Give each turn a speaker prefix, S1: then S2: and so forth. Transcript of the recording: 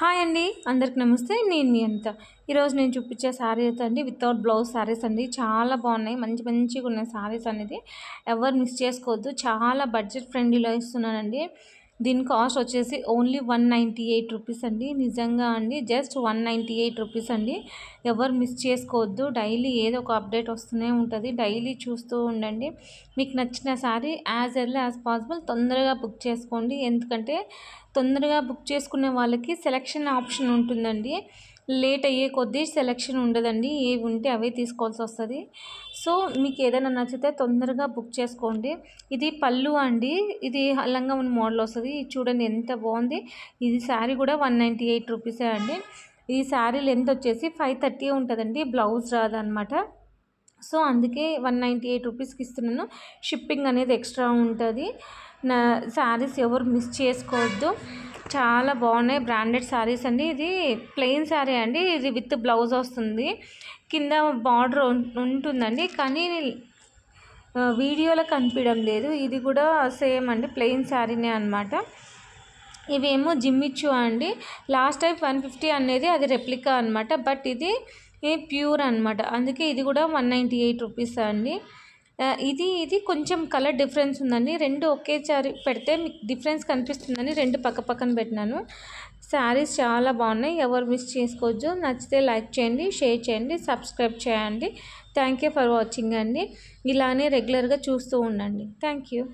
S1: Hi అండి, అందరికి నమస్తే. నేను మీ అనిత. ఈరోజు నేను చూపించే శారీ అయితే అండి వితౌట్ బ్లౌజ్ శారీస్ అండి. చాలా బాగున్నాయి, మంచి మంచిగా ఉన్నాయి శారీస్ అనేది. ఎవరు మిస్ చేసుకోవద్దు. చాలా బడ్జెట్ ఫ్రెండ్లీలో ఇస్తున్నానండి. దీని కాస్ట్ వచ్చేసి ఓన్లీ 198 రూపీస్ అండి. నిజంగా అండి, జస్ట్ 198 రూపీస్ అండి. ఎవరు మిస్ చేసుకోవద్దు. డైలీ ఏదో ఒక అప్డేట్ వస్తూనే ఉంటుంది. డైలీ చూస్తూ ఉండండి. మీకు నచ్చిన sari as early as possible తొందరగా బుక్ చేసుకోండి. ఎందుకంటే తొందరగా బుక్ చేసుకునే వాళ్ళకి సెలెక్షన్ ఆప్షన్ ఉంటుందండి. లేట్ అయ్యే కొద్దీ సెలెక్షన్ ఉండదండి. ఏవి ఉంటే అవే తీసుకోవాల్సి వస్తుంది. సో మీకు ఏదైనా నచ్చితే తొందరగా బుక్ చేసుకోండి. ఇది పళ్ళు అండి. ఇది లంగావోని మోడల్ వస్తుంది. చూడండి ఎంత బాగుంది. ఇది శారీ కూడా 198 రూపీసే అండి. ఈ శారీ లెంత్ వచ్చేసి 530 ఉంటుందండి. బ్లౌజ్ రాదనమాట. సో అందుకే 198 రూపీస్కి ఇస్తున్నాను. షిప్పింగ్ అనేది ఎక్స్ట్రా ఉంటుంది. నా శారీస్ ఎవరు మిస్ చేసుకోవద్దు. చాలా బాగున్నాయి, బ్రాండెడ్ శారీస్ అండి. ఇది ప్లెయిన్ శారీ అండి. ఇది విత్ బ్లౌజ్ వస్తుంది. కింద బార్డర్ ఉంటుందండి, కానీ వీడియోలో కనిపించడం లేదు. ఇది కూడా సేమ్ అండి, ప్లెయిన్ శారీనే అనమాట. ఇవేమో జిమ్మిచ్చు అండి. లాస్ట్ టైం 150 అనేది అది రెప్లికా అనమాట. బట్ ఇది ప్యూర్ అనమాట. అందుకే ఇది కూడా 198 రూపీస్ అండి. ఇది కొంచెం కలర్ డిఫరెన్స్ ఉందండి. రెండు ఒకేసారి పెడితే మీకు డిఫరెన్స్ కనిపిస్తుందని రెండు పక్క పక్కన పెట్టినాను. శారీస్ చాలా బాగున్నాయి, ఎవరు మిస్ చేసుకోవచ్చు. నచ్చితే లైక్ చేయండి, షేర్ చేయండి, సబ్స్క్రైబ్ చేయండి. థ్యాంక్ యూ ఫర్ వాచింగ్ అండి. ఇలానే రెగ్యులర్గా చూస్తూ ఉండండి. Thank you.